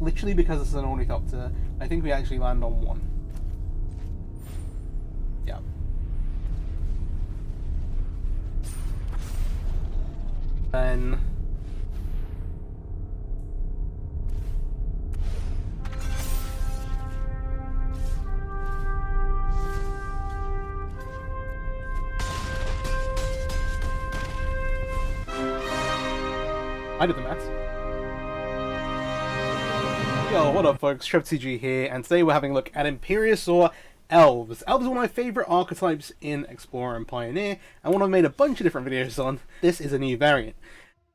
literally because this is an ornithopter, I think we actually land on 1. Yeah. Then... I did the maths. Yo, what up folks, TG here, and today we're having a look at Imperiosaur Elves. Elves are one of my favourite archetypes in Explorer and Pioneer, and one I've made a bunch of different videos on. This is a new variant.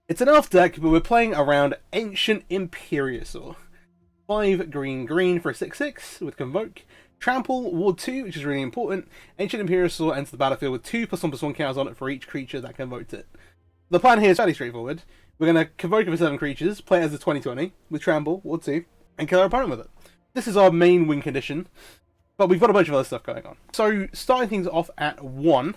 It's an elf deck, but we're playing around Ancient Imperiosaur. 5 green for a 6/6 with Convoke. Trample, Ward 2, which is really important. Ancient Imperiosaur enters the battlefield with 2+1/+1 counters on it for each creature that convoked it. The plan here is fairly straightforward. We're going to convoke it for 7 creatures, play it as a 20/20 with Trample, Ward 2, and kill our opponent with it. This is our main win condition, but we've got a bunch of other stuff going on. So, starting things off at 1,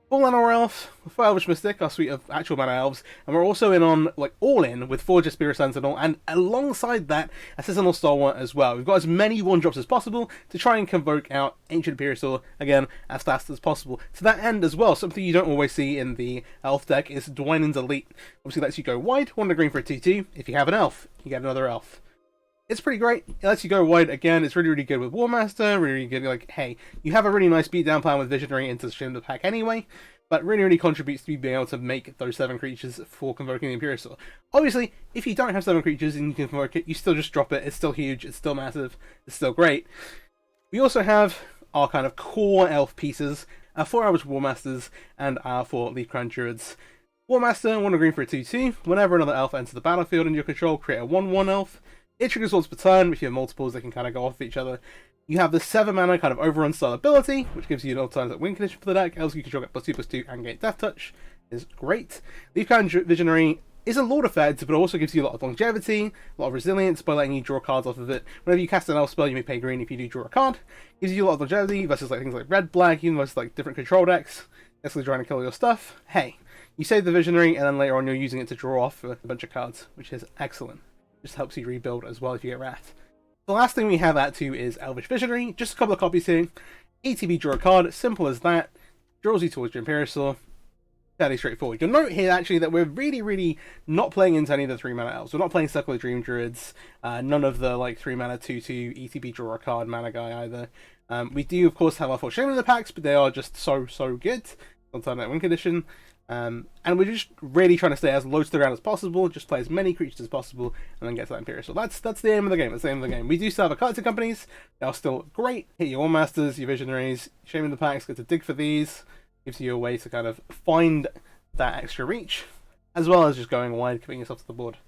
full mana elf, 4 Elvish Mystic, our suite of actual mana elves, and we're also in on, like, all in with 4 Jaspira Sentinel, and alongside that, a Sentinel Stalwart as well. We've got as many 1-drops as possible to try and convoke out Ancient Imperiosaur, again, as fast as possible. To that end as well, something you don't always see in the elf deck is Dwynen's Elite. Obviously lets you go wide, 1 green for a 2/2. If you have an elf, you get another elf. It's pretty great. It lets you go wide again. It's really good with Warmaster. Really good. Like, hey, you have a really nice beatdown plan with Visionary into the Shim the pack anyway, but really contributes to being able to make those 7 creatures for convoking the Imperiosaur. Obviously, if you don't have 7 creatures and you can convoke it, you still just drop it. It's still huge. It's still massive. It's still great. We also have our kind of core elf pieces, our 4 Elvish Warmasters and our 4 Leafcrown Druids. Warmaster, 1 green for a 2/2. Whenever another elf enters the battlefield in your control, create a 1/1 elf. It triggers once per turn. If you have multiples, they can kind of go off each other. You have the 7 mana kind of overrun style ability, which gives you an alternate win condition for the deck. Elves you control get +2/+2 and gain Death Touch. Is great. Leafcrown Visionary is a Lord effect, but also gives you a lot of longevity, a lot of resilience by letting you draw cards off of it. Whenever you cast an elf spell, you may pay green if you do draw a card. Gives you a lot of longevity versus like things like red, black, even versus like different control decks. Basically trying to kill your stuff. Hey, you save the Visionary, and then later on you're using it to draw off a bunch of cards, which is excellent. Just helps you rebuild as well if you get Wrath. The last thing we have at 2 is Elvish Visionary. Just a couple of copies here. ETB, draw a card. Simple as that. Draws you towards your Imperiosaur. Fairly straightforward. You'll note here actually that we're really not playing into any of the 3 mana elves. We're not playing Circle of Dream Druids. None of the like 3 mana 2/2 ETB draw a card mana guy either. We do of course have our 4 Shaman in the packs, but they are just so good. Alternate win condition. And we're just really trying to stay as low to the ground as possible, just play as many creatures as possible, and then get to that Imperial. That's the aim of the game. That's the aim of the game. We do still have a collector companies. They are still great. Hit your Warmasters, your Visionaries, Shaman in the packs, get to dig for these. Gives you a way to kind of find that extra reach, as well as just going wide, committing yourself to the board.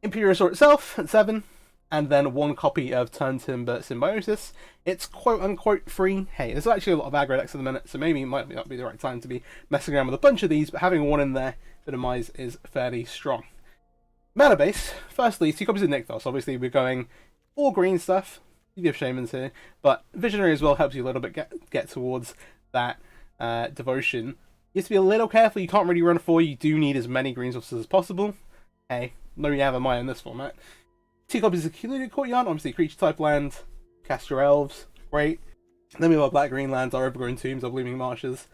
Imperiosaur itself at 7, and then 1 copy of Turn Timber Symbiosis. It's quote-unquote free. Hey, there's actually a lot of aggro decks at the minute, so maybe it might not be the right time to be messing around with a bunch of these, but having 1 in there for demise is fairly strong. Mana base, firstly, 2 copies of Nykthos. Obviously, we're going all green stuff. You have Shamans here, but Visionary as well helps you a little bit get towards that devotion. You have to be a little careful. You can't really run 4. You do need as many green sources as possible. Hey, no Yavamaya in this format. 2 copies of Secluded Courtyard, obviously creature type land. Cast your elves, great. Then we have our black green lands, our overgrown tombs, our blooming marshes.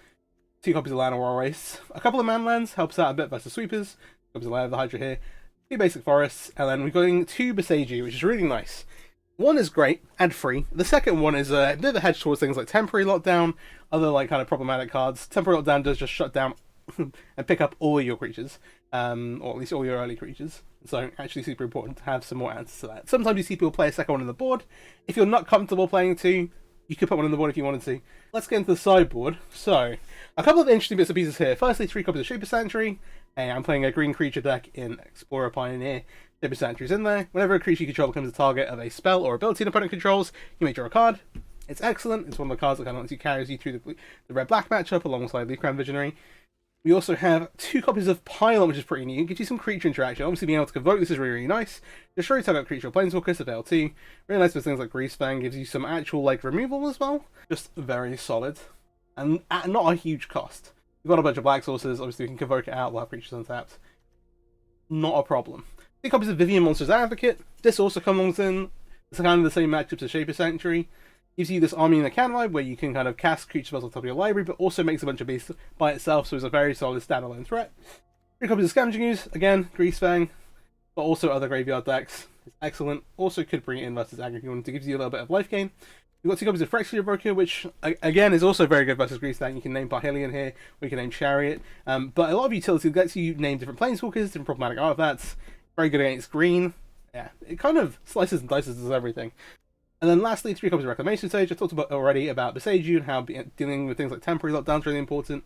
2 copies of Land of War Race. A couple of man lands helps out a bit versus sweepers. Copies of Land of the Hydra here. 2 basic forests, and then we're going 2 Beseiju, which is really nice. 1 is great and free. The second one is a bit of a hedge towards things like Temporary Lockdown, other like kind of problematic cards. Temporary Lockdown does just shut down and pick up all your creatures, or at least all your early creatures. So actually super important to have some more answers to that. Sometimes you see people play a second one on the board. If you're not comfortable playing 2, you could put 1 on the board if you wanted to. Let's get into the sideboard. So, a couple of interesting bits and pieces here. Firstly, 3 copies of Shaper Sanctuary. Hey, I'm playing a green creature deck in Explorer Pioneer. Shaper Sanctuary's in there. Whenever a creature you control becomes the target of a spell or ability an opponent controls, you may draw a card. It's excellent. It's one of the cards that kind of lets you carries you through the red-black matchup alongside Leafcrown Visionary. We also have 2 copies of Pylon, which is pretty new. It gives you some creature interaction. Obviously, being able to convoke this is really nice. Destroy target creature or planeswalkers if L2. Really nice for things like Greasefang. Gives you some actual like removal as well. Just very solid. And at not a huge cost. We've got a bunch of black sources. Obviously, we can convoke it out. We'll have creatures untapped. Not a problem. 2 copies of Vivian Monster's Advocate. This also comes in. It's kind of the same matchups as Shaper Sanctuary. Gives you this army in the can vibe where you can kind of cast creature spells on top of your library, but also makes a bunch of beasts by itself, so it's a very solid standalone threat. 3 copies of Scavenging Ooze, again, Greasefang, but also other graveyard decks. It's excellent. Also could bring it in versus aggro if you want to, give you a little bit of life gain. You've got 2 copies of Phyrexia Broker, which again is also very good versus Greasefang. You can name Parhelion here, or you can name Chariot. But a lot of utility lets you name different Planeswalkers, different problematic artifacts. Very good against green. Yeah, it kind of slices and dices does everything. And then lastly, 3 copies of Reclamation Sage. I talked about already about Beseiju and how dealing with things like temporary lockdowns is really important.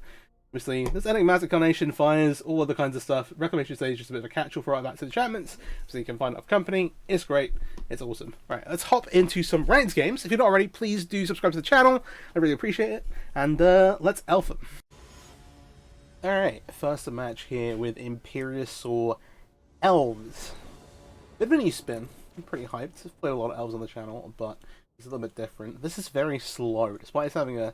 Obviously, this Enigmatic Carnation, Fires, all other kinds of stuff. Reclamation Stage is just a bit of a catch-all for artifacts and enchantments, so you can find it off company. It's great. It's awesome. Right, let's hop into some ranked games. If you're not already, please do subscribe to the channel. I really appreciate it. And let's elf them. Alright, first a match here with Imperiosaur Elves. Bit of a new spin. I'm pretty hyped. I've played a lot of Elves on the channel, but it's a little bit different. This is very slow, despite it's having a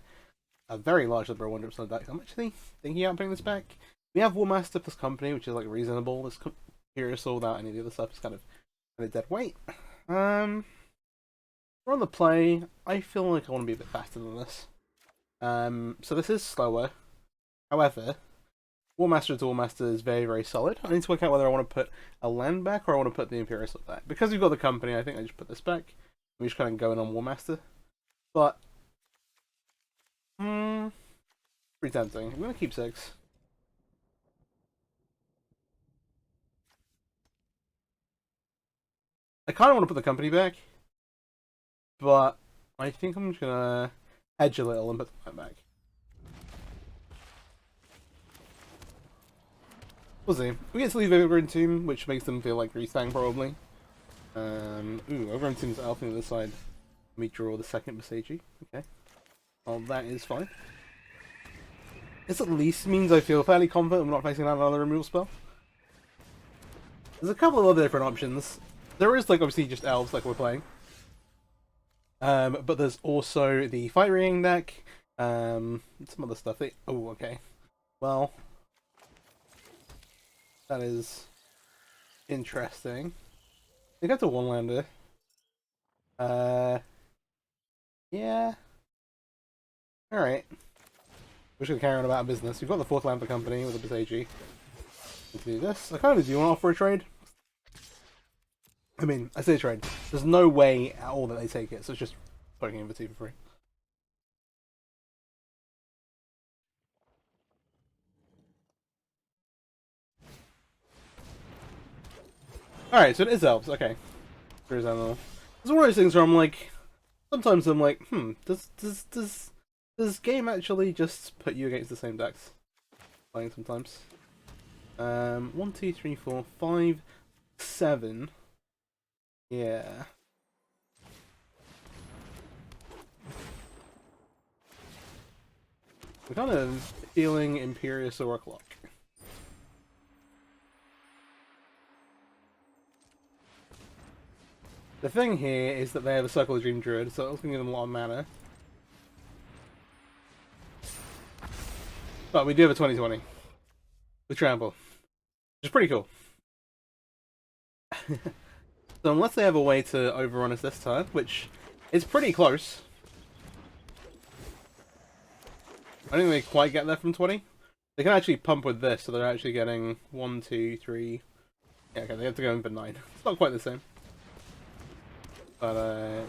very large number of 100% decks. I'm actually thinking about putting this back. We have Warmaster plus Company, which is like reasonable. This Imperiosaur without any of the other stuff is kind of dead weight. We're on the play. I feel like I want to be a bit faster than this. So this is slower. However, Warmaster to Warmaster is very, very solid. I need to work out whether I want to put a land back or I want to put the Imperiosaur back. Because we've got the Company, I think I just put this back. I'm just kind of going on Warmaster. But pretty tempting. I'm going to keep 6. I kind of want to put the Company back, but I think I'm just going to hedge a little and put the land back. We'll see. We get to leave Overgrown Tomb, which makes them feel like Greasefang probably. Overgrown Tomb's elf on the other side. Let me draw the second Beseiju. Okay. Well, that is fine. This at least means I feel fairly confident I'm not facing another removal spell. There's a couple of other different options. There is, like, obviously just Elves, like we're playing. But there's also the Fight Ring deck. Some other stuff. Oh, okay. Well, that is interesting. They got to one lander. Yeah. Alright. We're just gonna carry on about business. We've got the 4th land for Company with the Beseiju. Let's do this. I kind of do want to offer a trade. I mean, I say trade. There's no way at all that they take it, so it's just poking in for 2 for free. Alright, so it is Elves. Okay. It's one of those things where I'm like, sometimes I'm like, does game actually just put you against the same decks? Playing sometimes. 1, 2, 3, 4, 5, 7. Yeah. I'm kind of feeling Imperiosaur o'clock. The thing here is that they have a Circle of Dream Druid, so it's going to give them a lot of mana. But we do have a 20/20 with Trample, which is pretty cool. So unless they have a way to overrun us this turn, which is pretty close. I don't think they quite get there from 20. They can actually pump with this, so they're actually getting 1, 2, 3... Yeah, okay, they have to go in for 9. It's not quite the same. But, yeah.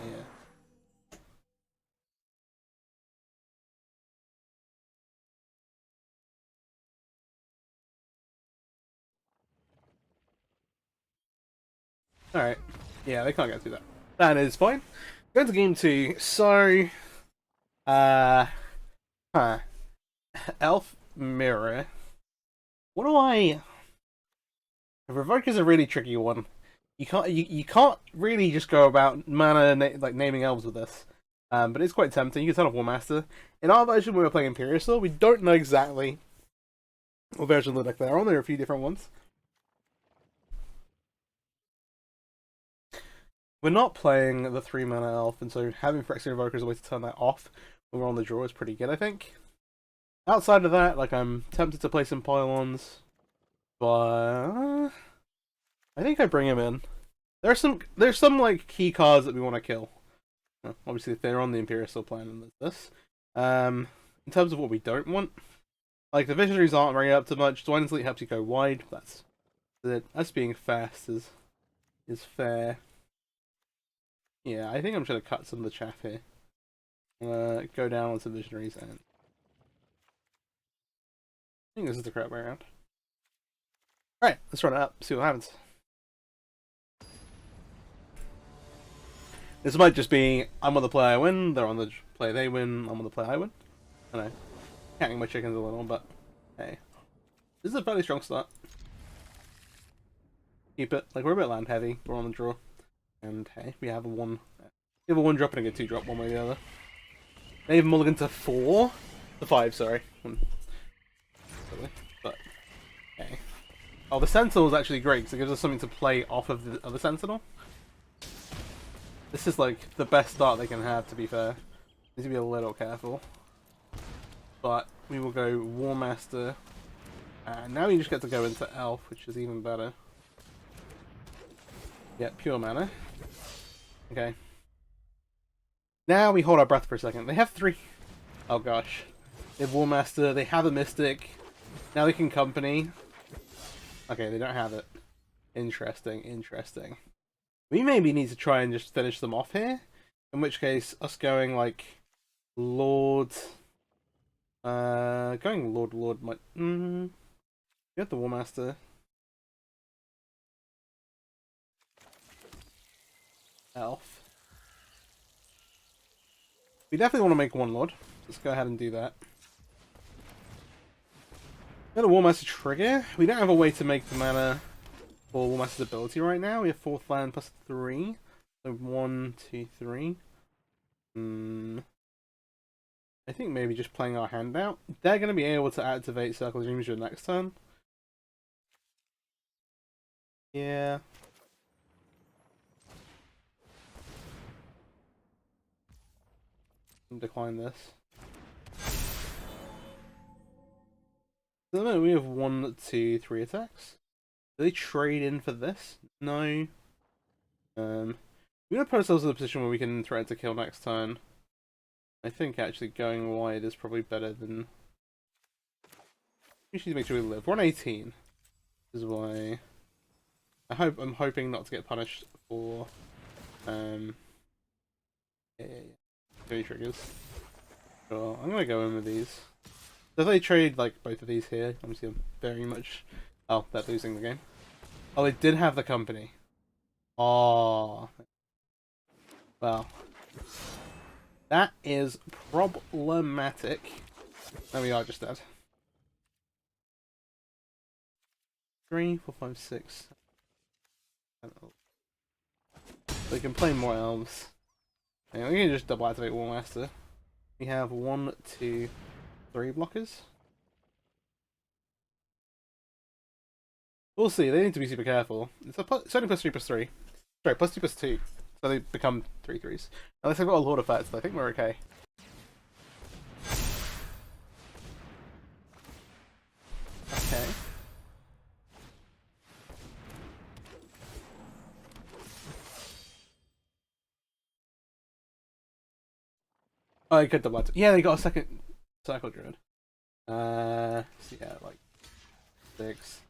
Alright. Yeah, they can't get through that. That is fine. Going to game 2. So... Elf Mirror. What do I... Revoke is a really tricky one. You can't really just go about mana like naming elves with this. But it's quite tempting. You can turn off Warmaster. In our version, we were playing Imperiosaur. We don't know exactly what version of the deck they're on. There are a few different ones. We're not playing the 3 mana elf, and so having Phyrexia Invoker as a way to turn that off when we're on the draw is pretty good, I think. Outside of that, like, I'm tempted to play some pylons, but I think I bring him in. There's some like key cards that we want to kill. Obviously, if they're on the Imperiosaur plan, and there's this. In terms of what we don't want, like the visionaries aren't very up to much. Dwayne's Elite helps you go wide. That's it. Us being fast is fair. Yeah, I think I'm just gonna cut some of the chaff here. Go down on some visionaries and I think this is the crap way around. Alright, let's run it up, see what happens. This might just be, I'm on the play I win, they're on the play they win, I'm on the play I win. I don't know. Counting my chickens a little, but hey. This is a fairly strong start. Keep it. Like, we're a bit land heavy, we're on the draw. And hey, we have a 1 drop and a 2 drop one way or the other. They even mulligan to 4? To 5, sorry. But, okay. Oh, the Sentinel is actually great because it gives us something to play off of the other Sentinel. This is like the best start they can have, to be fair. Need to be a little careful. But we will go Warmaster. And now you just get to go into Elf, which is even better. Yeah, pure mana. Okay. Now we hold our breath for a second. They have 3. Oh gosh. They have Warmaster, they have a Mystic. Now they can Company. Okay, they don't have it. Interesting, interesting. We maybe need to try and just finish them off here. In which case, us going like Lord... going Lord might... You have the Warmaster. Elf. We definitely want to make 1 Lord. Let's go ahead and do that. Got a Warmaster trigger. We don't have a way to make the mana for Warmaster's ability right now. We have 4th land plus 3. So 1, 2, 3. I think maybe just playing our hand out. They're going to be able to activate Circle of Dreams next turn. Yeah. Decline this. So we have 1, 2, 3 attacks. Do they trade in for this? No. We're gonna put ourselves in a position where we can threaten to kill next turn. I think actually going wide is probably better than. We should make sure we live. We're on 18. This is why I'm hoping not to get punished for yeah. 3 triggers. Sure, I'm gonna go in with these. So if they trade like both of these here, obviously I'm very much. Oh, they're losing the game. Oh, they did have the Company. Oh, well, that is problematic. There we are, just dead. 3, 4, 5, 6. We can play more Elves. And we can just double activate Warmaster. We have 1, 2, 3 blockers. We'll see. They need to be super careful. It's only plus 3 plus 3. Sorry, plus 2 plus 2. So they become 3/3s. Unless I've got a Lord effect, so I think we're okay. Okay. Oh, I could double activate. Yeah, they got a second Cycle Druid. So yeah, like 6,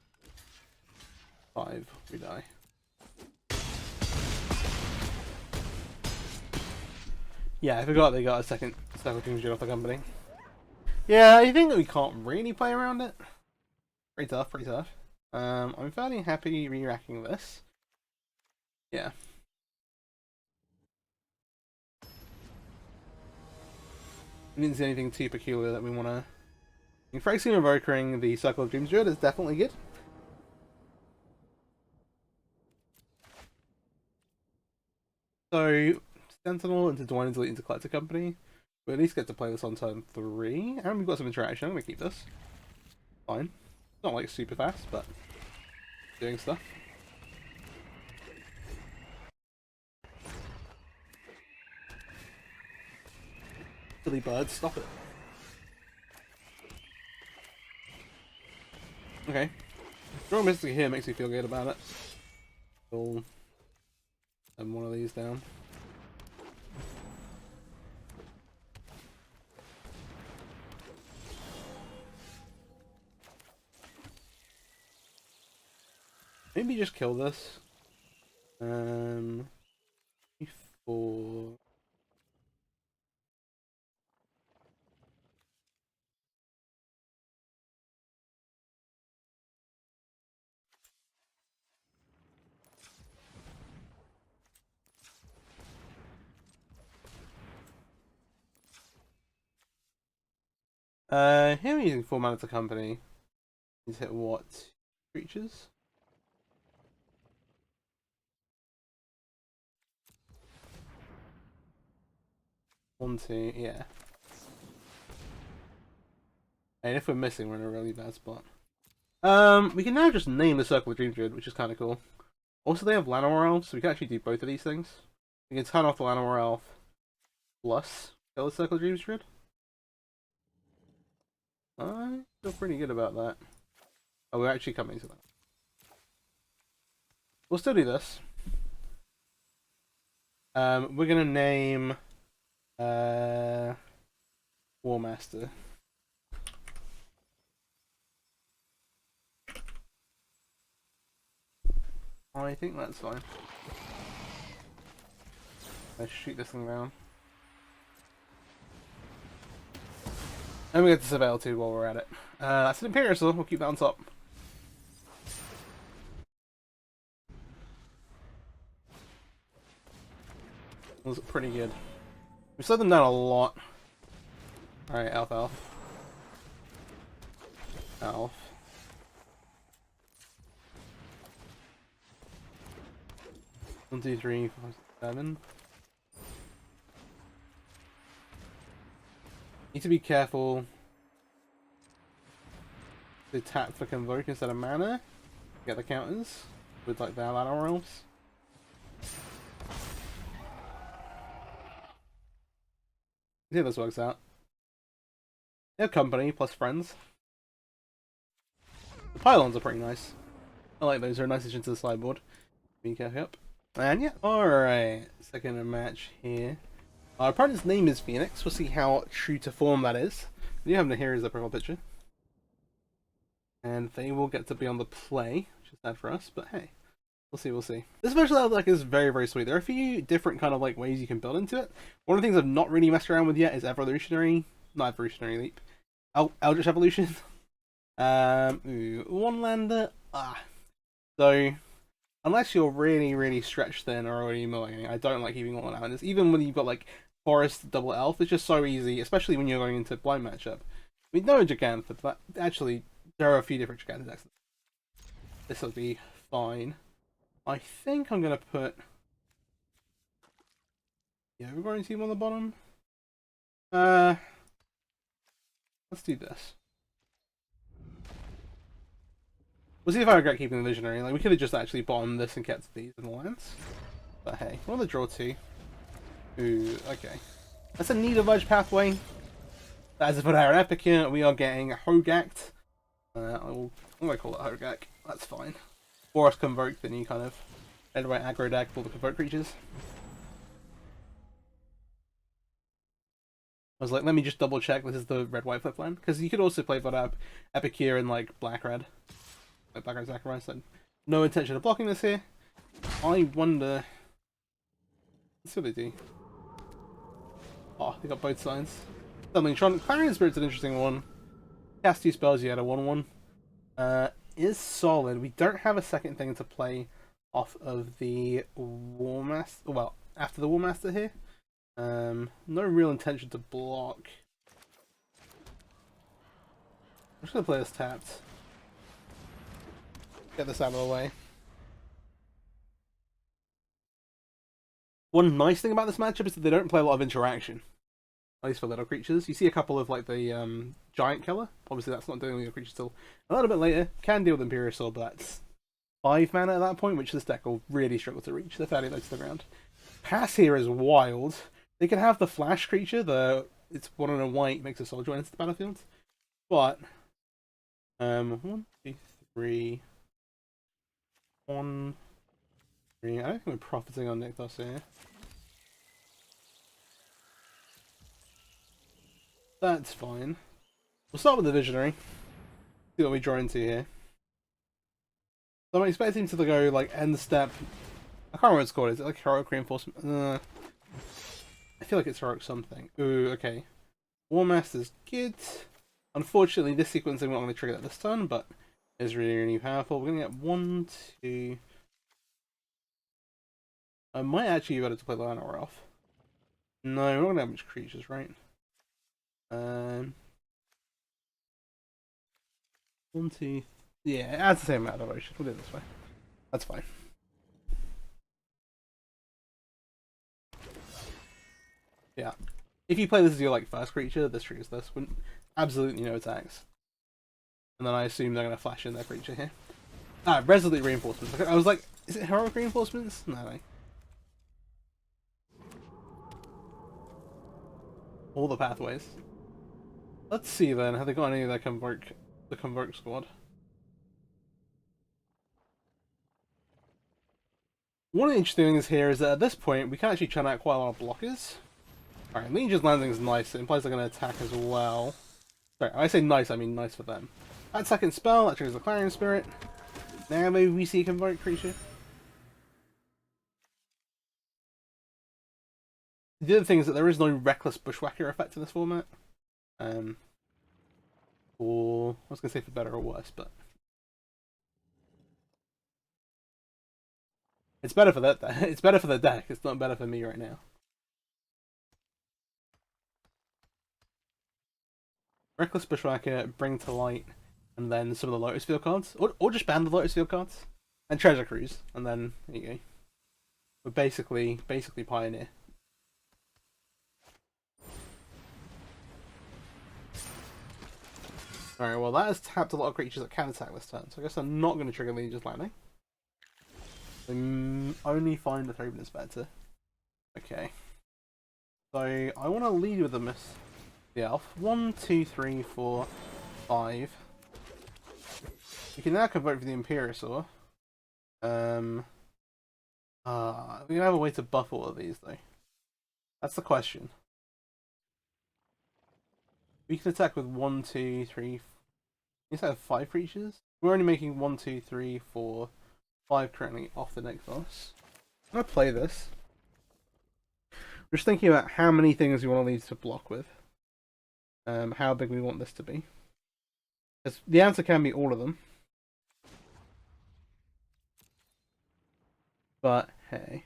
5, we die. Yeah, I forgot they got a second Cycle Druid off the Company. Yeah, I think that we can't really play around it. Pretty tough, pretty tough. I'm fairly happy re-racking this. Yeah. I didn't see anything too peculiar that we want to... Phrasing and Evokering the Circle of Dreams Druid is definitely good. So, Sentinel into Dwayne's Elite into Collector Company. We at least get to play this on turn 3. And we've got some interaction. I'm going to keep this. Fine. It's not like super fast, but doing stuff. Silly bird, stop it. Okay. Drawing Mystic here makes me feel good about it. We'll send one of these down. Maybe just kill this. Before. Here we're using 4 mana to company. He's hit what? Creatures? One, two, yeah. And if we're missing, we're in a really bad spot. We can now just name the Circle of Dreams Druid, which is kind of cool. Also, they have Llanowar Elves, so we can actually do both of these things. We can turn off the Llanowar Elf plus kill the Circle of Dreams Druid. I feel pretty good about that. Oh, we're actually coming to that. We'll still do this. We're gonna name Warmaster. I think that's fine. Let's shoot this thing down. And we get to Surveil too while we're at it. That's an Imperiosaur, we'll keep that on top. Those are pretty good. We've slowed them down a lot. Alright, Elf. 1, 2, 3, 4, 7. Need to be careful to tap for Convoke instead of mana. Get the counters with like the Llanowar Elves. See how this works out. They have company plus friends. The pylons are pretty nice. I like those, they're a nice addition to the sideboard. Being careful up. And yeah, alright. Second match here. Our opponent's name is Phoenix. We'll see how true to form that is. You have them here as a profile picture. And they will get to be on the play, which is sad for us, but hey. We'll see. This special deck is very, very sweet. There are a few different kind of like ways you can build into it. One of the things I've not really messed around with yet is not Evolutionary Leap. Eldritch Evolution. One lander. So unless you're really, really stretched thin or already milling, I don't like keeping all landers. Even when you've got like Forest double Elf, it's just so easy, especially when you're going into blind matchup. We know a Gigantha, but actually there are a few different Gigantha decks. This will be fine. I think I'm gonna put we're going team on the bottom. Let's do this. We'll see if I regret keeping the Visionary. Like we could have just actually bottomed this and kept these in the lands. But hey, we're on the draw 2. Ooh, okay. That's a Needle Edge pathway. As if it were an Epicure, we are getting Hogaked. I'm gonna call it Hogak. That's fine. Forest Convoke, then you kind of head right aggro deck for the Convoke creatures. I was like, let me just double check this is the red-white flip land. Because you could also play that Epicure in like black-red. Like black-red sacrifice. So no intention of blocking this here. I wonder. Let's see what they do. Oh, they got both signs. Something Clarion Spirit's an interesting one. Cast 2 spells, you had a 1/1. Is solid. We don't have a second thing to play off of the Warmaster. Well, after the Warmaster here. No real intention to block. I'm just gonna play this tapped. Get this out of the way. One nice thing about this matchup is that they don't play a lot of interaction. At least for little creatures. You see a couple of like the giant killer. Obviously that's not dealing with your creatures till a little bit later. Can deal with Imperiosaur, but that's 5 mana at that point, which this deck will really struggle to reach. They're fairly low to the ground. Pass here is wild. They can have the flash creature, it's 1 and a white, makes a soldier enter the battlefield. But 1, 2, 3. 1, I don't think we're profiting on Decklist here. That's fine. We'll start with the Visionary. See what we draw into here. So I'm expecting to go like end step. I can't remember what it's called. Is it like heroic reinforcement? I feel like it's heroic something. Ooh, okay. Warmaster's good. Unfortunately, this sequencing we're not going to trigger that this turn, but it's really, really powerful. We're going to get 1, 2. I might actually be better to play Lana off. No, we're not going to have much creatures, right? 1, 2. Yeah, it adds the same amount of devotion. We'll do it this way. That's fine. Yeah. If you play this as your like first creature, this triggers this. Wouldn't absolutely no attacks. And then I assume they're gonna flash in their creature here. Ah, resolute reinforcements. I was like, is it heroic reinforcements? No. All the pathways. Let's see then, have they got any of their the Convoke squad? One of the interesting things here is that at this point we can actually churn out quite a lot of blockers. Alright, Legion's landing is nice, it implies they're going to attack as well. Sorry, when I say nice, I mean nice for them. That second spell, that triggers the Clarion Spirit. Now maybe we see a Convoke creature. The other thing is that there is no Reckless Bushwhacker effect in this format. Or, I was going to say for better or worse, but... It's better for that. It's better for the deck. It's not better for me right now. Reckless Bushwhacker, Bring to Light, and then some of the Lotus Field cards, or just ban the Lotus Field cards, and Treasure Cruise, and then there you go. We're basically Pioneer. Alright, well that has tapped a lot of creatures that can attack this turn, so I guess I'm not going to trigger Legion's Landing. Only find the Thraben Inspector. Okay. So I want to lead with the elf. 1, 2, 3, 4, 5. We can now convert for the Imperiosaur. We have a way to buff all of these though. That's the question. We can attack with 1, 2, 3. We can attack with 5 creatures. We're only making 1, 2, 3, 4, 5 currently off the Nexus. I'm gonna play this. We're just thinking about how many things we want these to block with. How big we want this to be. Because the answer can be all of them. But hey.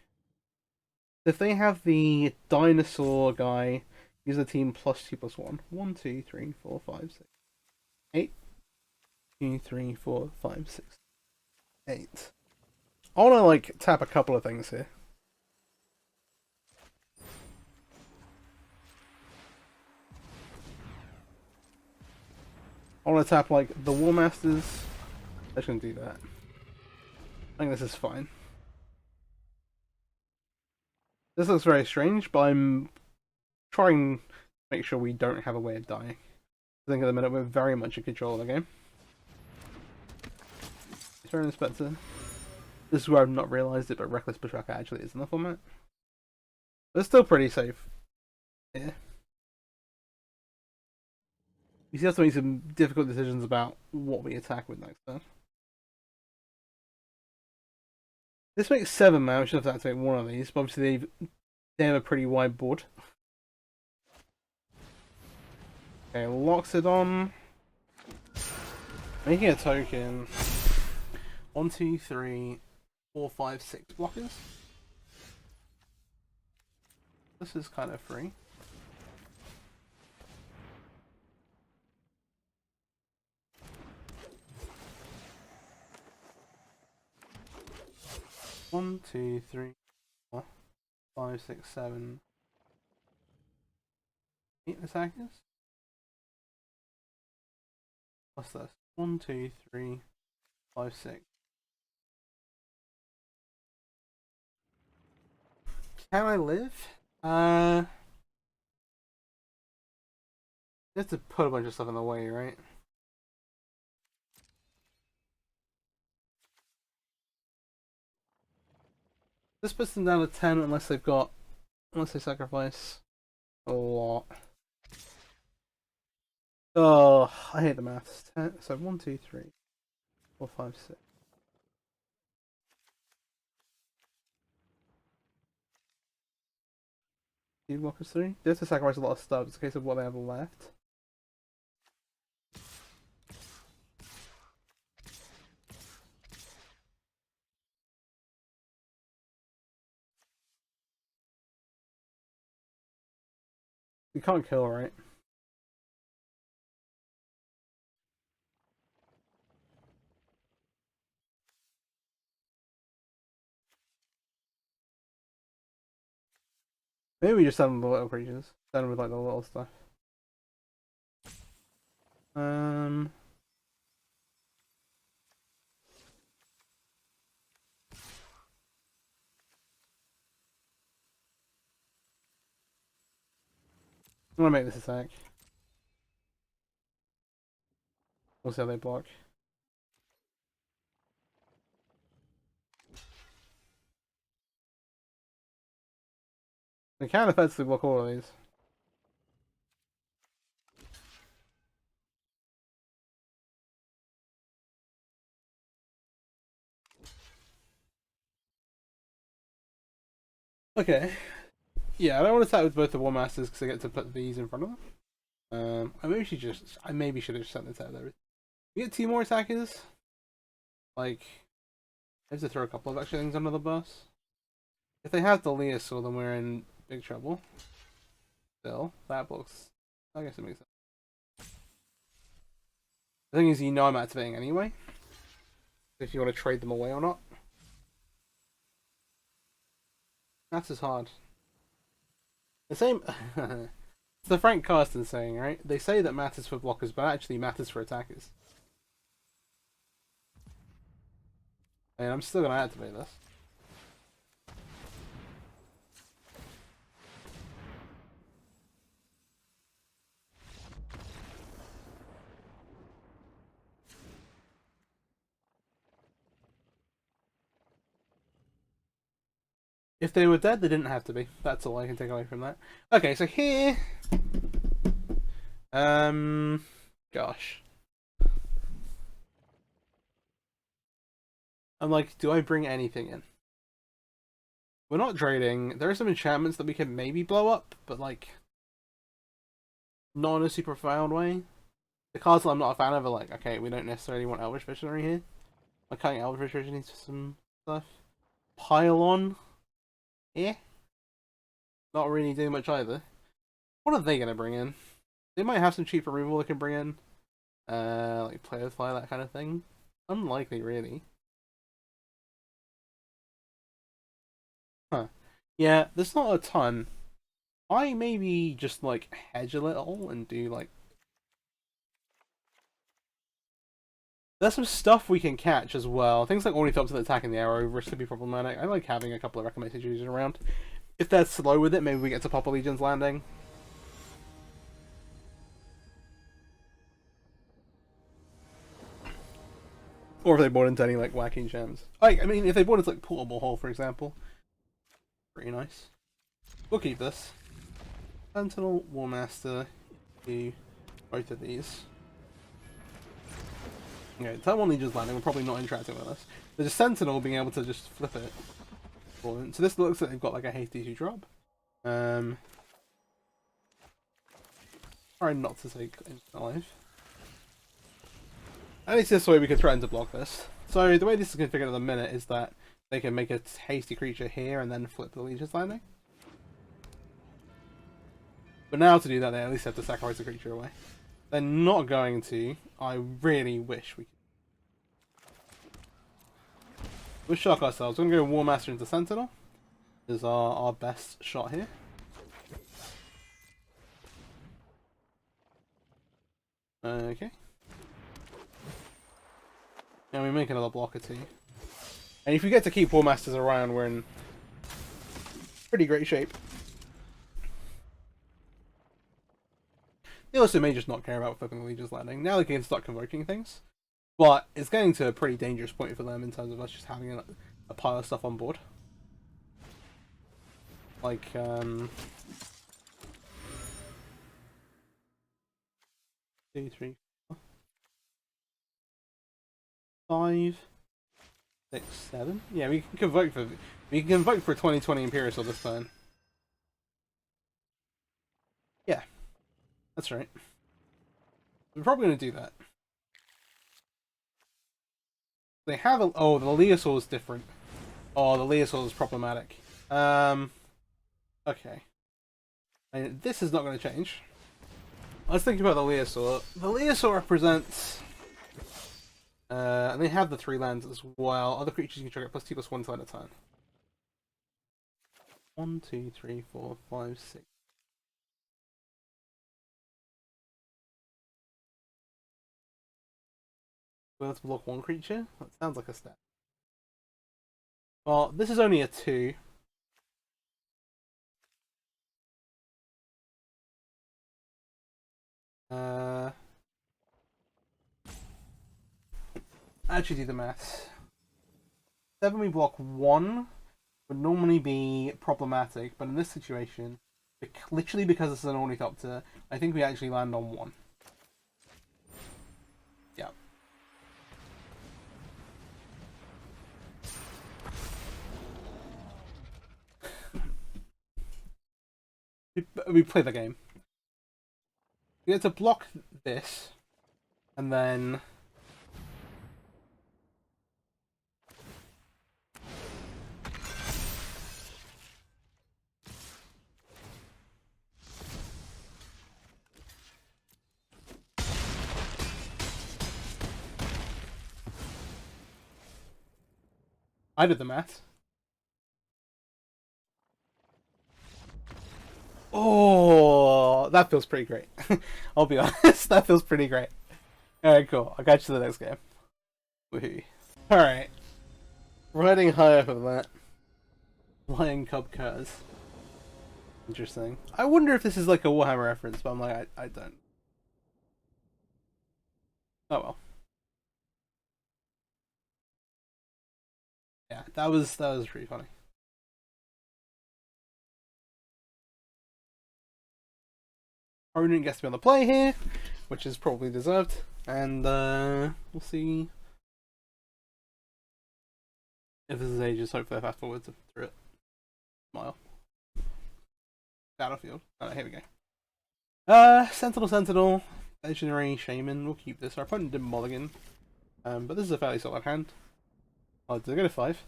If they have the dinosaur guy, use the team plus 2/+1. 1, 2, 3, 4, 5, 6, 8. 2, 3, 4, 5, 6, 8. I want to like tap a couple of things here. I want to tap like the Warmasters. I shouldn't do that. I think this is fine. This looks very strange, but I'm trying to make sure we don't have a way of dying. I think at the minute we're very much in control of the game. Thraben Inspector. This is where I've not realised it, but Reckless Bushwhacker actually is in the format. But it's still pretty safe. Yeah. We still have to make some difficult decisions about what we attack with next turn. This makes 7 mana, we should have to activate one of these, but obviously they have a pretty wide board. Okay, locks it on. Making a token. 1, 2, 3, 4, 5, 6 blockers. This is kind of free. One, 2, 3, 4, 5, 6, 7, 8 attackers. What's this? 1, 2, 3, 5, 6. Can I live? You have to put a bunch of stuff in the way, right? This puts them down to 10 unless they sacrifice a lot. Oh, I hate the maths. 10, so 1, 2, 3, 4, 5, 6. Two blockers 3. They have to sacrifice a lot of stuff. It's a case of what they have left. You can't kill, right? Maybe we just send them the little creatures. Send them with like the little stuff. I'm gonna make this attack. We'll see how they block. They can effectively block all of these. Okay. Yeah, I don't want to attack with both the Warmasters because I get to put these in front of them. I maybe should have just sent this out there. We get 2 more attackers. Like, I have to throw a couple of extra things under the bus. If they have the Leosaur, then we're in big trouble. Still, that blocks. I guess it makes sense. The thing is, you know I'm activating anyway. If you want to trade them away or not. That's as hard. The same. It's the Frank Carsten saying, right? They say that matters for blockers, but actually matters for attackers. And I'm still gonna activate this. If they were dead, they didn't have to be. That's all I can take away from that. Okay, so here... Gosh. I'm like, do I bring anything in? We're not trading. There are some enchantments that we can maybe blow up, but like... not in a super profound way. The cards that I'm not a fan of are like, okay, we don't necessarily want Elvish Visionary here. I'm cutting Elvish Visionary for some stuff. Pylon. Yeah. Not really doing much either. What are they gonna bring in? They might have some cheap removal they can bring in. Like Play with Fire, that kind of thing. Unlikely, really. Huh. Yeah, there's not a ton. I maybe just like hedge a little and do like... There's some stuff we can catch as well. Things like Ornithopter that attacking the arrow risk could be problematic. I like having a couple of recommended users around. If they're slow with it, maybe we get to Papa Legion's Landing. Or if they bought into any like wacky enchantments. I mean, if they bought into like Portable Hole, for example. Pretty nice. We'll keep this. Sentinel, Warmaster, do both of these. Okay, turn 1 Legion's Landing, we're probably not interacting with us. There's a Sentinel being able to just flip it. So this looks like they've got like a hasty 2 drop. Try not to take instant life. At least this way we can threaten to block this. So the way this is configured at the minute is that they can make a hasty creature here and then flip the Legion's Landing. But now to do that they at least have to sacrifice the creature away. They're not going to. I really wish we could. We'll shock ourselves. We're going to go Warmaster into Sentinel. This is our best shot here. Okay. And we make another block or 2. And if we get to keep Warmasters around, we're in pretty great shape. They also may just not care about flipping the Legion's Landing. Now they can start convoking things. But it's getting to a pretty dangerous point for them in terms of us just having a pile of stuff on board. Like, 2, 3, 4, 5, 6, 7. Yeah, we can vote for 2020 Imperiosaur this turn. Yeah, that's right. We're probably gonna do that. They have a the Leosaur is different. Oh, the Leosaur is problematic. Okay. This is not going to change. Let's think about the Leosaur. The Leosaur represents... and they have the 3 lands as well. Other creatures you can trigger +2/+1 at a time. 1, 2, 3, 4, 5, 6. Well, let's block 1 creature? That sounds like a step. Well, this is only a 2. Actually do the maths. 7 we block 1 would normally be problematic, but in this situation, literally because this is an Ornithopter, I think we actually land on 1. Yeah. We play the game. We get to block this, and then... I did the math. Oh, that feels pretty great. I'll be honest, that feels pretty great. Alright, cool. I'll catch you to the next game. Woohoo. Alright. We're heading higher for that. Lion Cub Curse. Interesting. I wonder if this is like a Warhammer reference, but I'm like, I don't. Oh well. Yeah, that was pretty funny. Opponent gets to be on the play here, which is probably deserved, and we'll see if this is Aegis. Hopefully, I fast forward through it. Smile. Battlefield. Oh, here we go. Sentinel, Legendary Shaman. We'll keep this. Our opponent did mulligan, but this is a fairly solid hand. Oh, did they go to 5?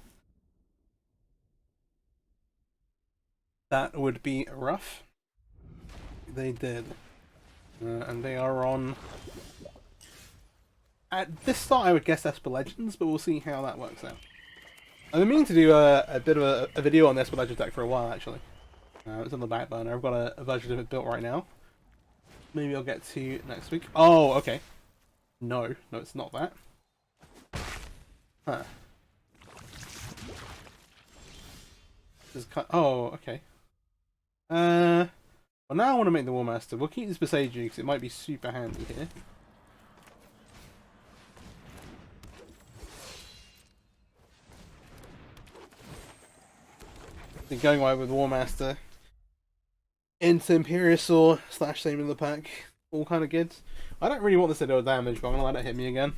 That would be rough. They did. And they are on... At this start I would guess Esper Legends, but we'll see how that works out. I've been meaning to do a bit of a video on the Esper Legends deck for a while actually. It's on the back burner. I've got a version of it built right now. Maybe I'll get to next week. Oh, okay. No, it's not that. Huh. Oh, okay. Well, now I want to make the Warmaster. We'll keep this Besage because it might be super handy here. I think going away with Warmaster into Imperiosaur / Same in the pack, all kind of good. I don't really want this to deal damage, but I'm gonna let it hit me again.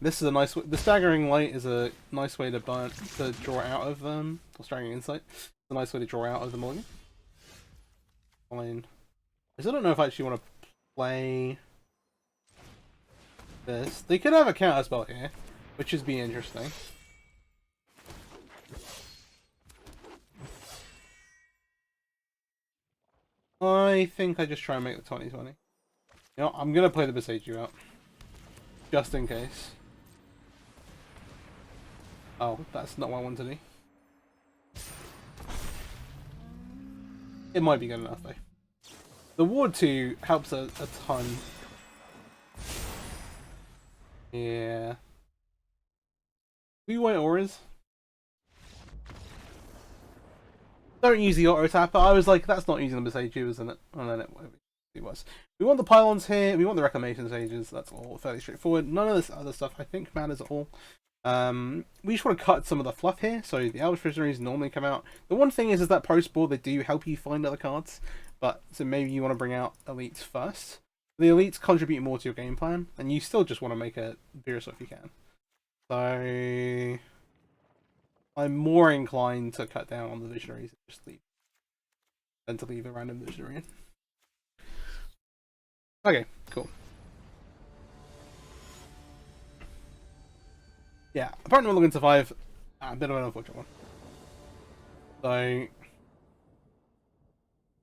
This is a nice. The Staggering Light is a nice way to draw out of or Staggering Insight. It's a nice way to draw out of the mulligan. Fine. I still don't know if I actually want to play this. They could have a counter spell here, which would be interesting. I think I just try and make the 2020. You know, I'm gonna play the Besage out. Just in case. Oh, that's not what I wanted to do. It might be good enough though. The Ward 2 helps a ton. Yeah. We white auras. Don't use the auto tapper. I was like, that's not using the Besage, isn't it? And then it was. We want the pylons here. We want the reclamation stages. That's all fairly straightforward. None of this other stuff I think matters at all. We just want to cut some of the fluff here, so the Elves Visionaries normally come out. The one thing is that post-board they do help you find other cards, but so maybe you want to bring out Elites first. The Elites contribute more to your game plan, and you still just want to make a Imperiosaur if you can. So I'm more inclined to cut down on the Visionaries and just leave than to leave a random Visionary in. Okay, cool. Yeah, apparently we're looking to 5. A bit of an unfortunate one. So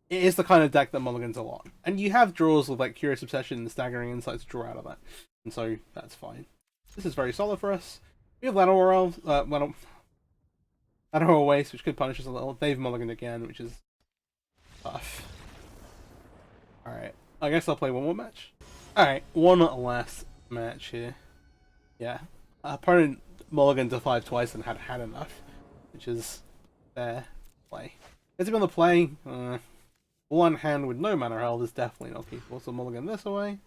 it is the kind of deck that mulligans a lot. And you have draws with like Curious Obsession and Staggering Insight to draw out of that. And so that's fine. This is very solid for us. We have Lateral Elves, Lateral Waste, which could punish us a little. They've mulliganed again, which is tough. Alright, I guess I'll play one more match. Alright, one last match here. Yeah. Opponent mulliganed to 5 twice and had enough, which is fair play. Has he been on the play? One hand with no mana held is definitely not keepable, so mulligan this away.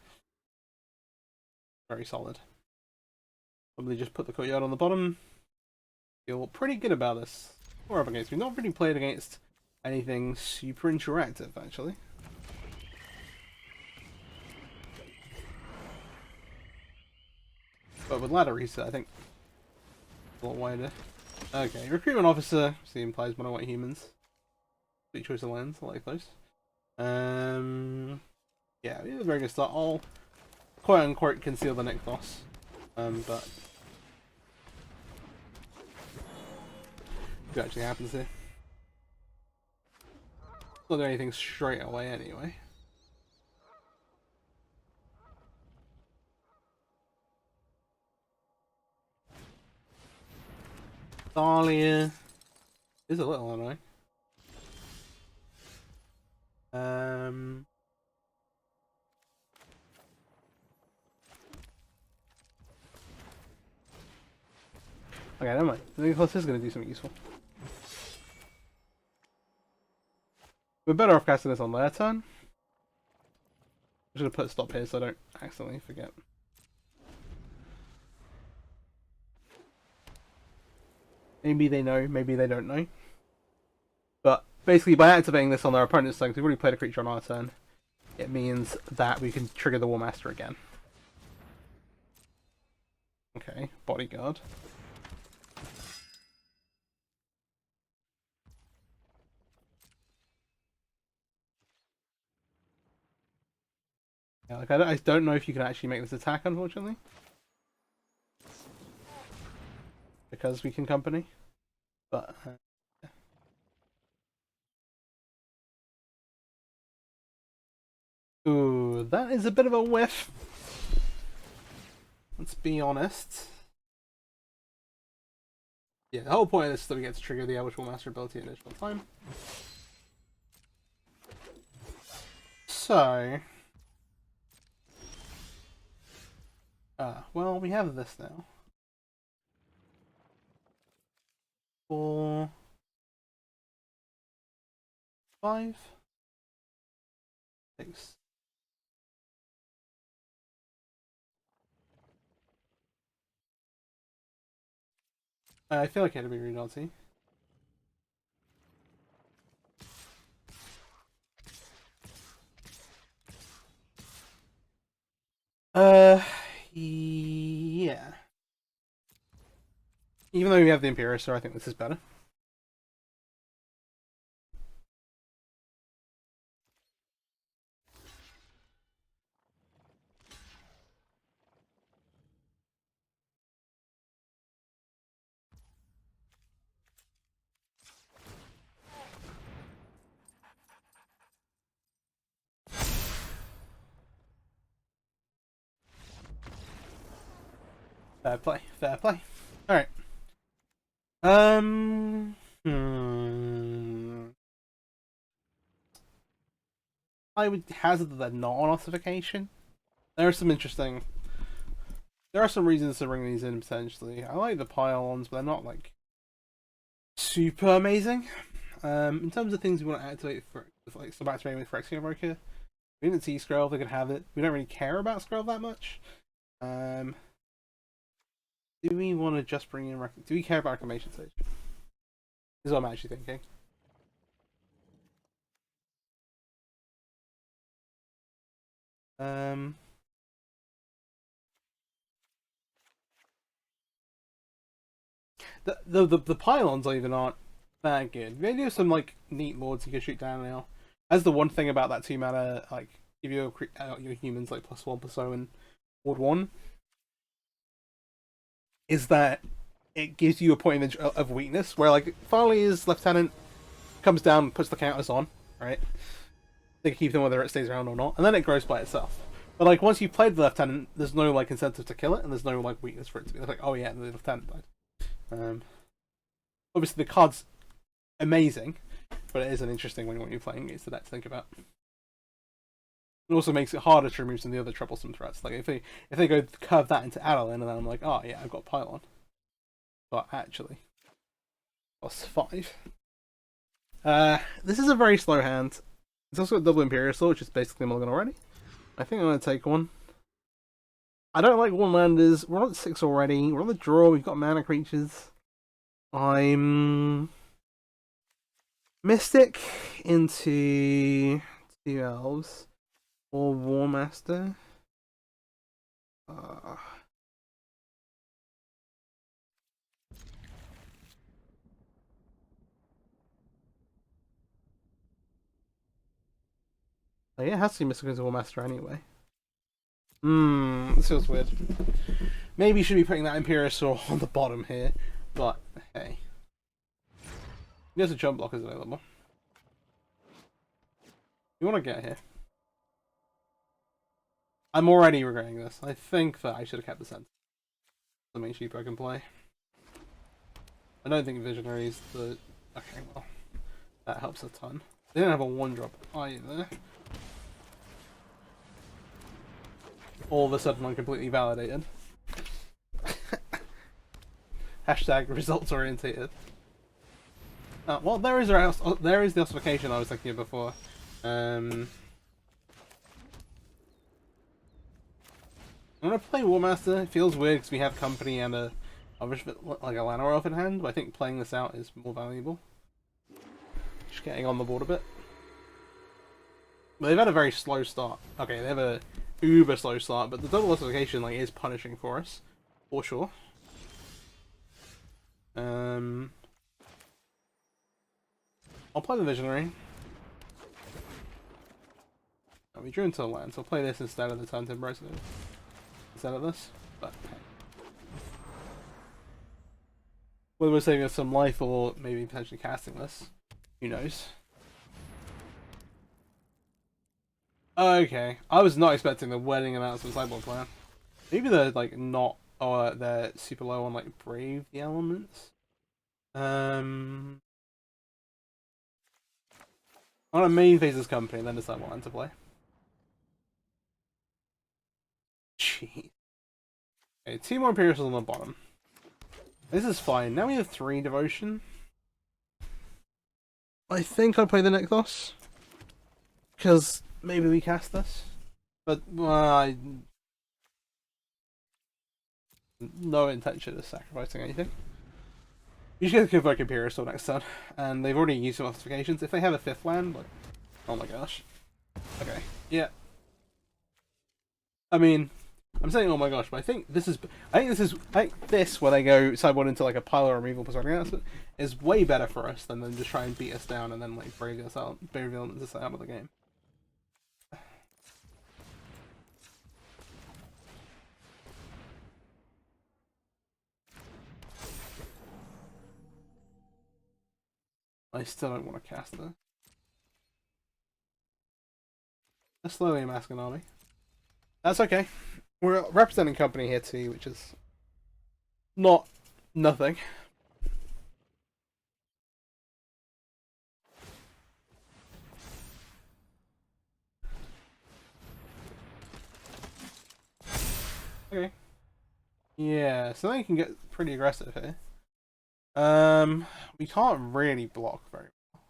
Very solid. Probably just put the courtyard on the bottom. Feel pretty good about this. We're up against. We've not really played against anything super interactive, actually. But with ladder reset, I think a lot wider. Okay, recruitment officer. See, implies mono-white humans. Sweet choice of lands. I like those. Yeah, we have a very good start. I'll quote unquote conceal the next boss. But what actually happens here? Not do anything straight away anyway. Thalia is a little annoying. Okay, never mind. I think this is going to do something useful. We're better off casting this on their turn. I'm just going to put a stop here so I don't accidentally forget. Maybe they know, maybe they don't know. But basically, by activating this on their opponent's turn, because we've already played a creature on our turn, it means that we can trigger the Warmaster again. Okay, Bodyguard. Yeah, like I don't know if you can actually make this attack, unfortunately. Because we can company. But ooh, that is a bit of a whiff. Let's be honest. Yeah, the whole point of this is that we get to trigger the Elvish Warmaster ability at additional time. So well, we have this now. 4, 5, 6. I feel like it had to be re-naughty. Yeah. Even though we have the Imperiosaur, I think this is better. Fair play, fair play. Alright. I would hazard that they're not on ossification. There are some interesting... There are some reasons to bring these in, potentially. I like the pylons, but they're not, like, super amazing. In terms of things we want to activate for, like, sub-activating with Phyrexian Evoker, we didn't see Skrelv, they could have it. We don't really care about Skrelv that much. Do we want to just bring in... Do we care about Reclamation Stage? This is what I'm actually thinking. The pylons even aren't that good. They do some like neat lords you can shoot down now. That's the one thing about that 2 mana, like give your humans like +1 +0 in Ward 1, is that it gives you a point of weakness where like Farley's Lieutenant comes down, puts the counters on, right? They can keep them whether it stays around or not, and then it grows by itself. But like once you've played the Lieutenant, there's no like incentive to kill it, and there's no like weakness for it to be like, oh yeah, the Lieutenant died. Obviously the card's amazing, but it is an interesting one when you're playing against the deck to think about. It also makes it harder to remove some of the other troublesome threats. Like if they go curve that into Adeline, and then I'm like, oh yeah, I've got Pylon. But actually, +5. This is a very slow hand. It's also got double Imperiosaur, which is basically mulligan already. I think I'm going to take one. I don't like one-landers. We're on 6 already. We're on the draw. We've got mana creatures. I'm... Mystic into 2 Elves. Or Warmaster. Oh, yeah, it has to be Mystic into Warmaster anyway. This feels weird. Maybe you should be putting that Imperiosaur on the bottom here, but hey. There's a jump block is available. You want to get here. I'm already regretting this. I think that I should have kept the sense. Something cheap I can play. I don't think Visionary is the... Okay, well. That helps a ton. They didn't have a 1-drop either. All of a sudden I'm completely validated. Hashtag results orientated. Well, there is the ossification I was thinking of before. I'm gonna play Warmaster. It feels weird because we have company and a Llanowar Elf in hand, but I think playing this out is more valuable. Just getting on the board a bit. But they've had a very slow start. Okay, they have a uber slow start, but the double ossification like is punishing for us, for sure. I'll play the Visionary. We drew into the land, so I'll play this instead of the turn Timber instead of this. But hey. Whether we're saving us some life or maybe potentially casting this, who knows? Okay, I was not expecting the wedding announcement sideboard plan. Maybe they're like not, or they're super low on like Brave the Elements. On a main phase this company, then decide what land to play. Jeez. Okay, 2 more Imperials on the bottom. This is fine. Now we have 3 Devotion. I think I'll play the Nykthos. Because maybe we cast this. But, no intention of sacrificing anything. You should convoke Imperiosaur next turn. And they've already used some ossifications. If they have a 5th land, like... Oh my gosh. Okay. Yeah. I mean... I'm saying oh my gosh, but I think this where they go sideboard into like a pile of removal plus something else is way better for us than just try and beat us down and then like brave us out of the game. I still don't want to cast this. Let's slowly amass an army. That's okay. We're representing company here too, which is not nothing. Okay. Yeah, so they can get pretty aggressive here. We can't really block very well.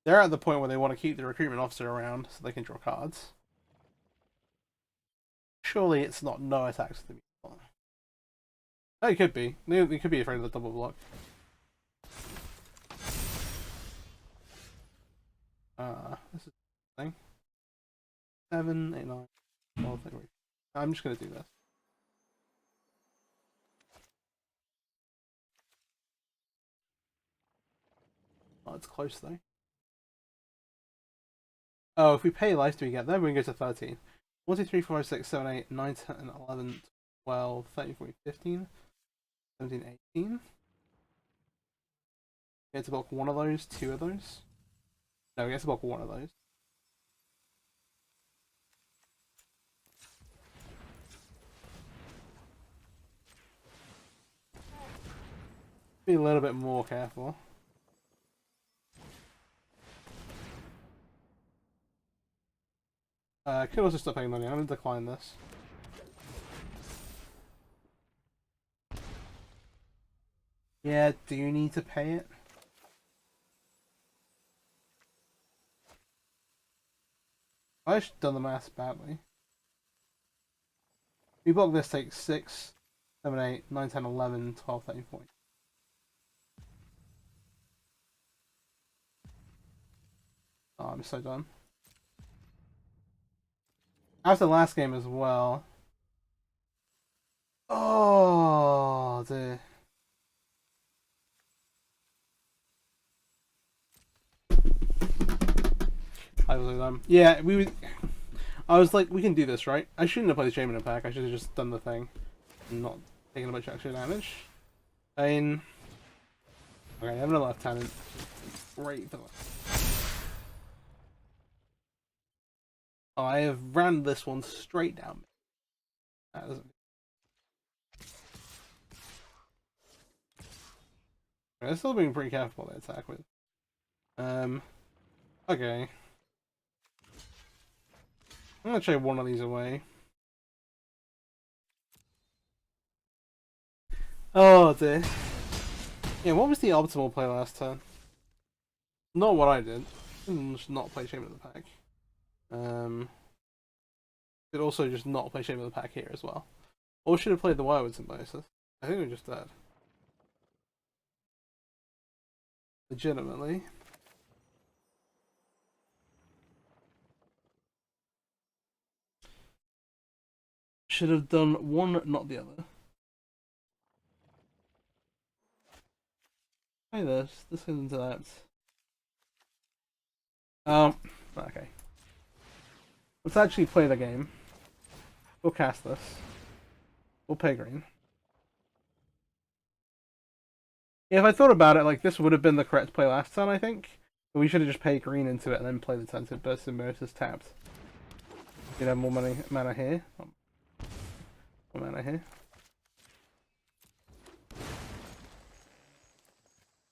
They're at the point where they want to keep the recruitment officer around so they can draw cards. surely it's not no attacks to the mutant. Oh, it could be. They could be afraid of the double block. This is the thing. 7, 8, 9, 12, 13. I'm just gonna do this. Oh, it's close though. Oh, if we pay life, do we get there? We can go to 13. 1, 2, 3, 4, 5, 6, 7, 8, 9, 10, 11, 12, 13, 14, 15, 17, 18. We get to block one of those, two of those. No, we get to block one of those. Be a little bit more careful. Could also stop paying money. I'm gonna decline this. Yeah, do you need to pay it? I just done the maths badly. We block this takes 6, 7, 8, 9, 10, 11, 12, 13, 14. Oh, I'm so done. After the last game as well. Oh, dear. I was done. Yeah, we would. I was like, we can do this, right? I shouldn't have played the Shaman attack. I should have just done the thing, and not taken a bunch of extra damage. I mean, okay, I have another lieutenant. Great for that. Oh, I have ran this one straight down. That doesn't. They're still being pretty careful to attack with. Okay. I'm gonna trade one of these away. Oh dear. Yeah, what was the optimal play last turn? Not what I did. Just not play Shaman of the Pack. Could also just not play Shaman of the Pack here as well. Or should have played the Wirewood Symbiosis. I think we just did. Legitimately. Should have done one, not the other. Play this. This goes into that. Okay. Let's actually play the game. We'll cast this. We'll pay green. Yeah, if I thought about it, like, this would have been the correct play last turn, I think. But we should have just paid green into it and then play the Tented Burst Symbiosis tapped. You'd have more mana here. More mana here.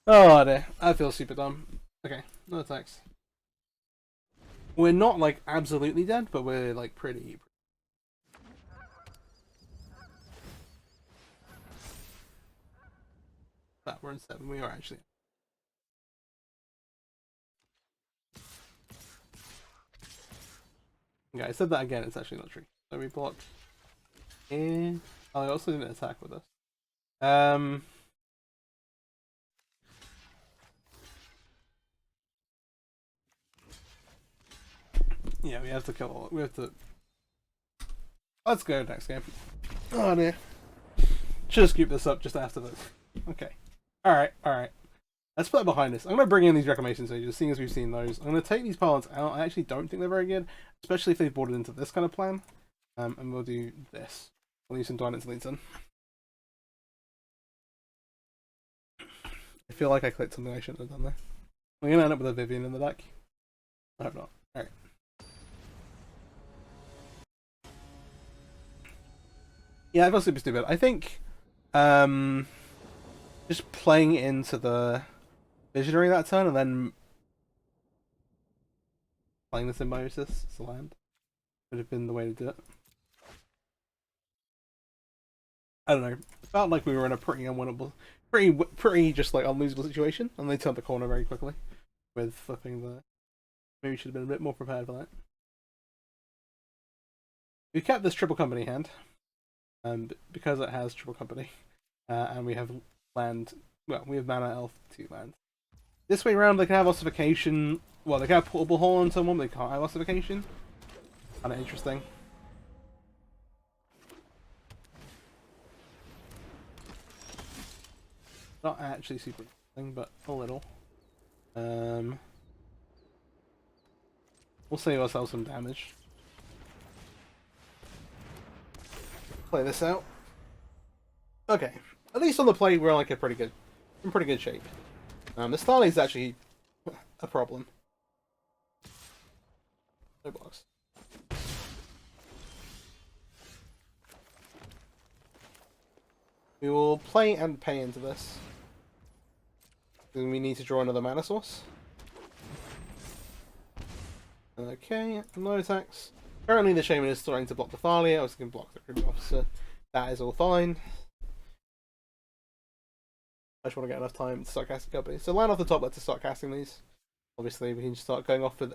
Oh dear, I feel super dumb. Okay, no attacks. We're not, like, absolutely dead, but we're, like, pretty... That we're in 7, we are actually. Okay, I said that again, it's actually not true. So we block here. Oh, I also didn't attack with us. Yeah, we have to kill all. We have to. Let's go next game. Oh dear. Should have scooped this up just after this. Okay. Alright. Let's put it behind us. I'm going to bring in these reclamation stages, seeing as we've seen those. I'm going to take these pilots out. I actually don't think they're very good, especially if they've brought it into this kind of plan. And we'll do this. We'll use some Dynamite Legion. I feel like I clicked something I shouldn't have done there. We're going to end up with a Vivian in the deck. I hope not. Alright. Yeah, I feel super stupid. I think just playing into the Visionary that turn and then playing the Symbiosis as a land would have been the way to do it. I don't know. It felt like we were in a pretty unwinnable, pretty just like unlosable situation, and they turned the corner very quickly with flipping the. Maybe we should have been a bit more prepared for that. We kept this triple company hand, because it has triple company, and we have land. Well, we have mana, elf, 2 land. This way around, they can have ossification. Well, they can have portable hole on someone, but they can't have ossification. Kind of interesting. Not actually super interesting, but a little. We'll save ourselves some damage. Play this out. Okay, at least on the play we're like in pretty good shape. This Tharley is actually a problem. No blocks. We will play and pay into this. Then we need to draw another mana source. Okay, no attacks. Currently the Shaman is starting to block the Thalia. I was going to block the Recruitment Officer. That is all fine. I just want to get enough time to start casting companies. So land off the top left to start casting these. Obviously we can just start going off with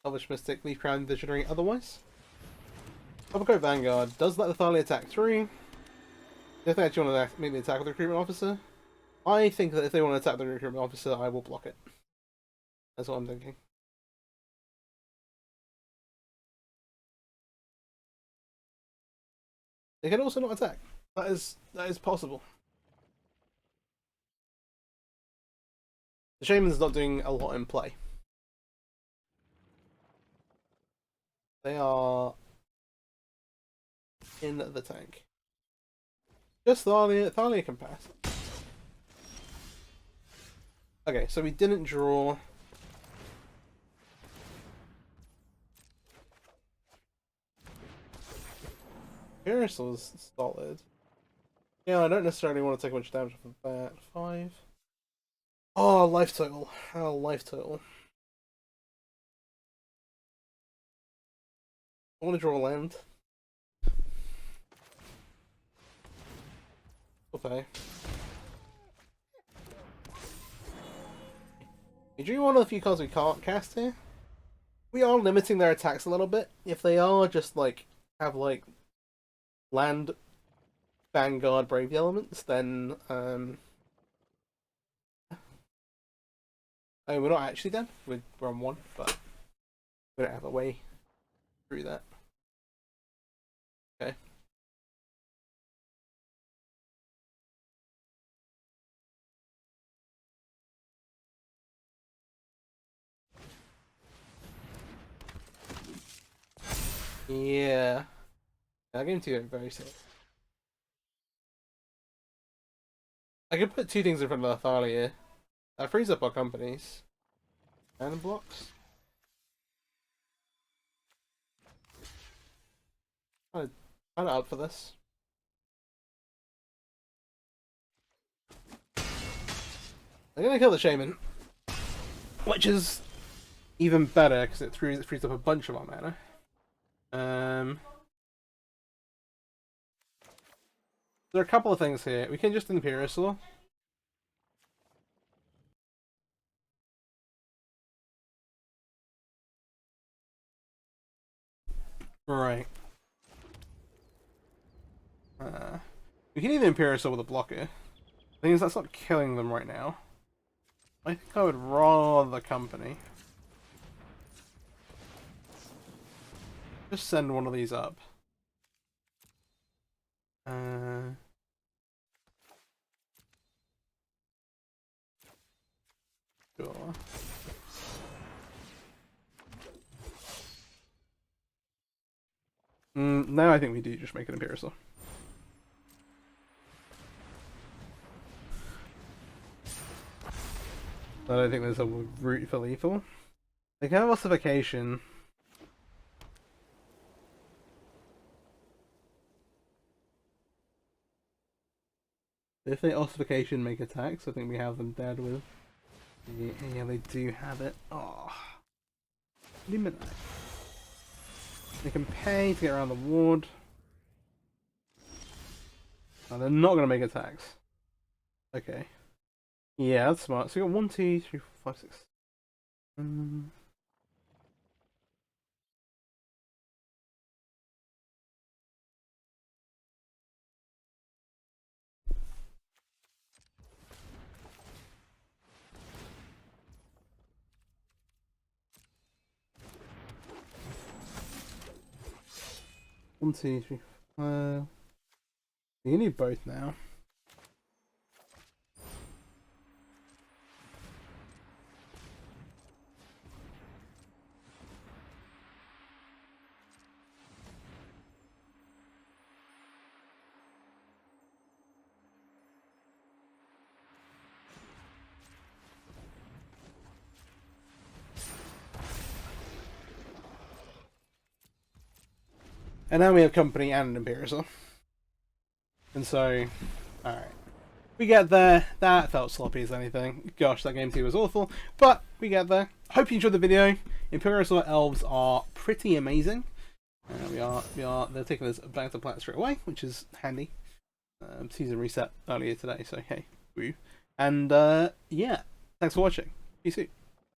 Elvish Mystic, Leaf Crown, Visionary otherwise. Uppercoat Vanguard does let the Thalia attack through. If they actually want to make the attack with the Recruitment Officer, I think that if they want to attack the Recruitment Officer, I will block it. That's what I'm thinking. They can also not attack. That is possible. The Shaman's not doing a lot in play. They are in the tank. Just Thalia can pass. Okay, so we didn't draw. Imperiasaur's solid. Yeah, I don't necessarily want to take much damage off of that. 5. Oh, life total. Oh, life total. I want to draw land. Okay. We drew one of the few cards we can't cast here. We are limiting their attacks a little bit. If they are just like have like land, Vanguard, Brave the Elements, then I mean, we're not actually dead. We're on 1, but we don't have a way through that. Okay. Yeah. Game 2 very safe. I could put 2 things in front of the Thalia. That frees up our companies. And blocks. I'm up for this. I'm gonna kill the Shaman. Which is even better, because it frees up a bunch of our mana. There are a couple of things here. We can just Imperiosaur. Right. We can either Imperiosaur with a blocker. The thing is, that's not killing them right now. I think I would rather company. Just send one of these up. Sure. Now I think we do just make an Imperiosaur. I don't think there's a route for lethal. They can have ossification. If they ossification make attacks, I think we have them dead with. Yeah, they do have it. Oh. Limit. They can pay to get around the ward. Oh, they're not going to make attacks. Okay. Yeah, that's smart. So we got 1, 2, 3, 4, 5, 6. 1, 2, 3, 4. You need both now. And now we have company and an Imperiosaur. And so, alright. We get there. That felt sloppy as anything. Gosh, that game 2 was awful. But we get there. Hope you enjoyed the video. Imperiosaur Elves are pretty amazing. They're taking us back to planet straight away, which is handy. Season reset earlier today, so hey, woo. And yeah, thanks for watching. Peace out.